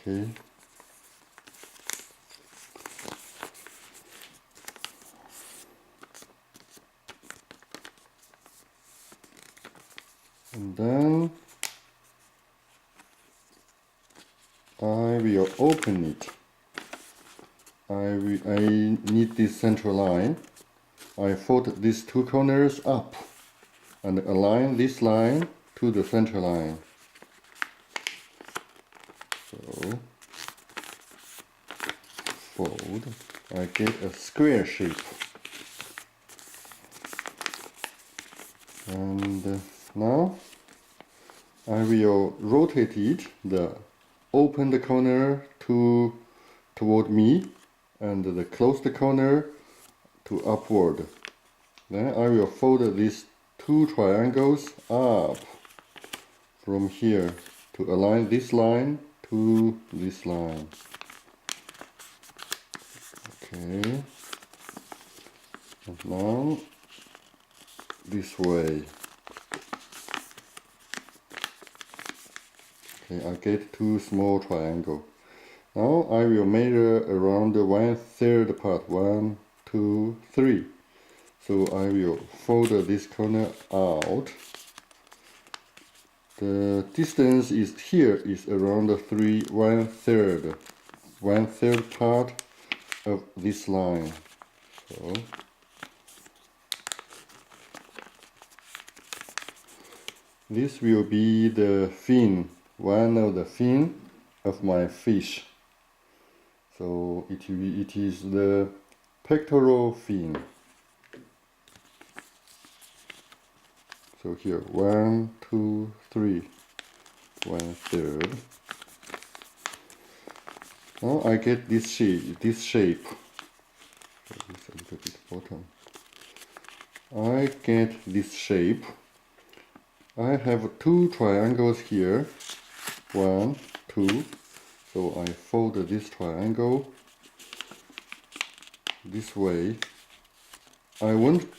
Okay. And then I will open it. I need this central line. I fold these two corners up and align this line to the center line. So fold, I get a square shape. And now I will rotate it, open the corner toward me and the closed corner to upward. Then I will fold these two triangles up from here to align this line to this line. Okay. And now this way. Okay, I get two small triangles. Now I will measure around 1/3 part. 1, 2, 3. So I will fold this corner out. The distance is here is around 1/3 part of this line. So this will be the fin, one of the fin of my fish. So it is the pectoral fin. So here 1, 2, 3, 1/3. Now I get this shape. So this a little bit bottom. I get this shape. I have two triangles here. 1, 2. So I fold this triangle this way. I want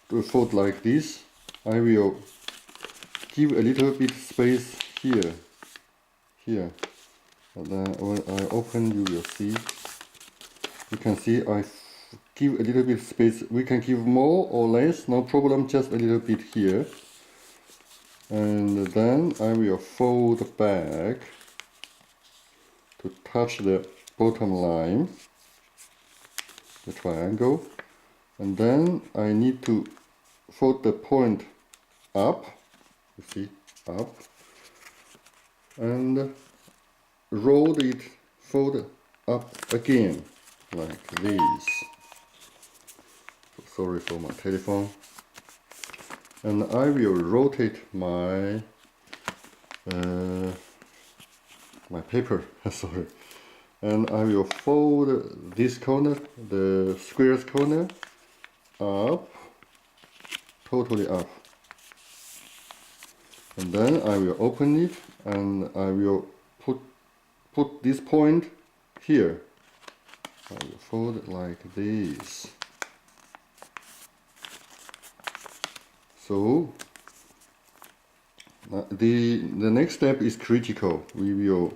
to fold like this. I will give a little bit space here. And then when I open, you will see. You can see I give a little bit space. We can give more or less, no problem, just a little bit here. And then I will fold back to touch the bottom line, the triangle. And then I need to fold the point up, you see, up, and roll it, fold up again. like this. Sorry for my telephone. And I will rotate my my paper. Sorry. And I will fold this corner, the square's corner, up, totally up. And then I will open it and I will put this point here. I will fold it like this. So the next step is critical. We will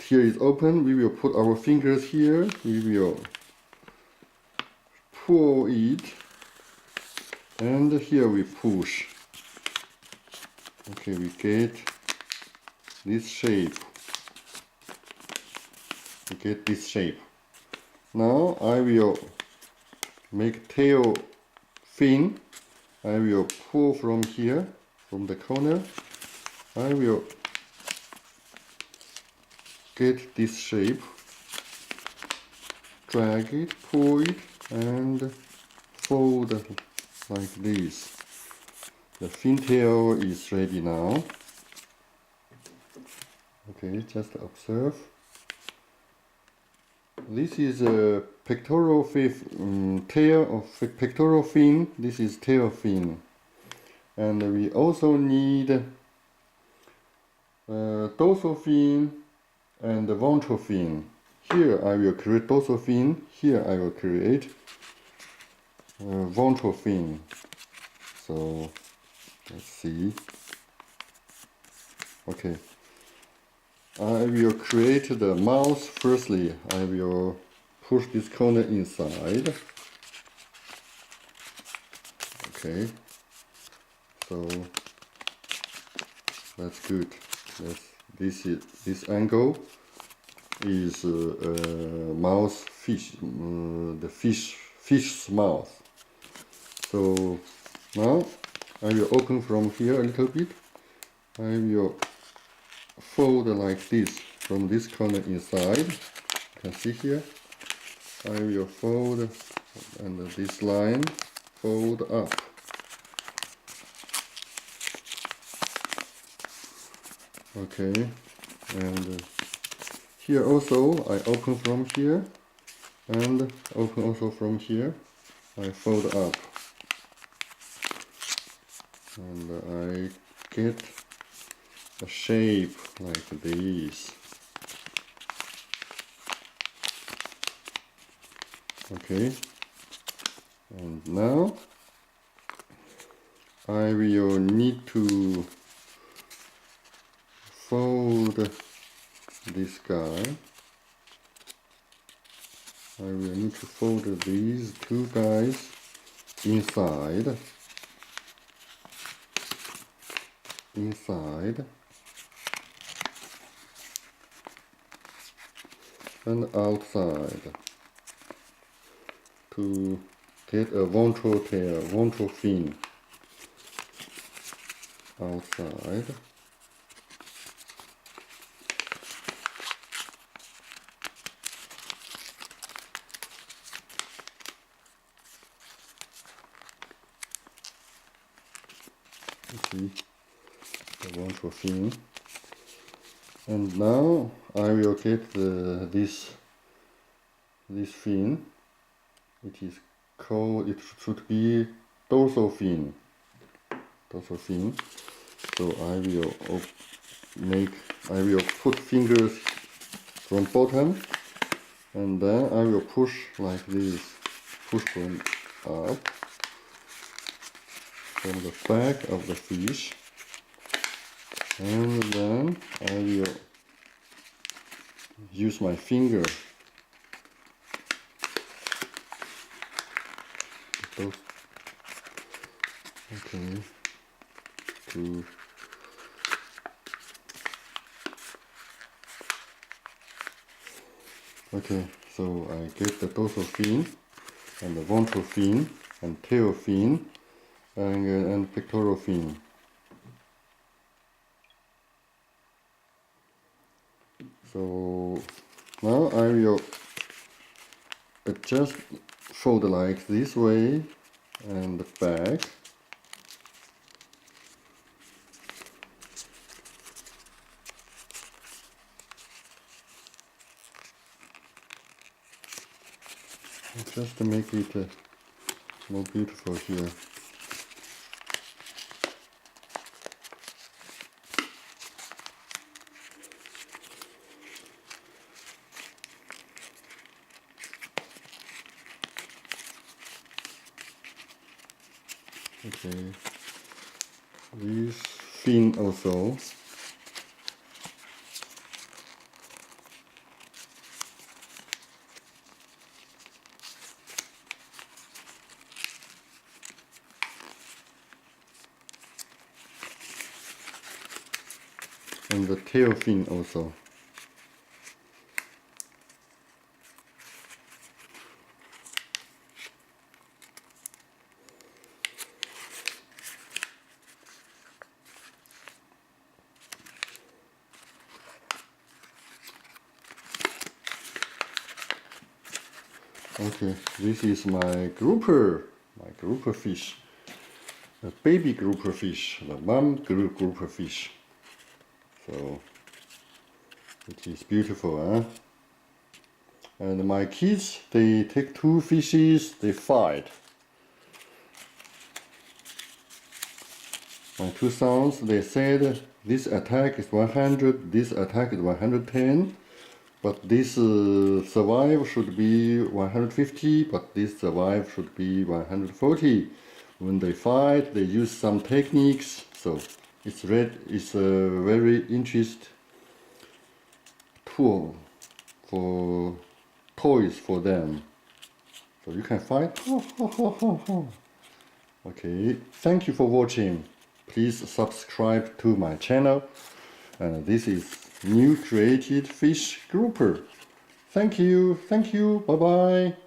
here is open. We will put our fingers here. We will pull it, and here we push. Okay, we get this shape. We get this shape. Now I will make tail fin. I will pull from here, from the corner. I will get this shape, drag it, pull it, and fold like this. The fin tail is ready now. Okay, just observe. This is a pectoral tail of pectoral fin. This is tail fin, and we also need dorsal fin and the ventral fin. Here I will create dorsal fin. Here I will create ventral fin. So let's see. Okay. I will create the mouth firstly. I will push this corner inside. Okay. So that's good. This angle is mouth fish, the fish's mouth. So now I will open from here a little bit. I will fold like this from this corner inside. You can see here. I will fold and this line fold up. Okay, and here also I open from here and open also from here. I fold up and I get a shape like this. Okay, and now I will need to fold this guy. I will need to fold these two guys inside and outside to get a ventral tail, ventral fin outside. See the ventral fin, and now I will get this fin. It is called. It should be dorsal fin. Dorsal fin. So I will put fingers from bottom, and then I will push like this. Push from up. From the back of the fish, and then I will use my finger okay, so I get the dorsal fin and the ventral fin and tail fin and pectoral fin. So now I will just fold like this way and back. Just to make it more beautiful here. Okay, this fin also. And the tail fin also. Okay, this is my grouper fish. The baby grouper fish, the mom grouper fish. So it is beautiful, huh? And my kids, they take two fishes, they fight. My two sons, they said this attack is 100, this attack is 110, but this survive should be 150, but this survive should be 140. When they fight, they use some techniques, so it's a very interesting tool for toys for them. So you can fight. Okay, thank you for watching. Please subscribe to my channel. And this is new created fish grouper. Thank you, bye bye.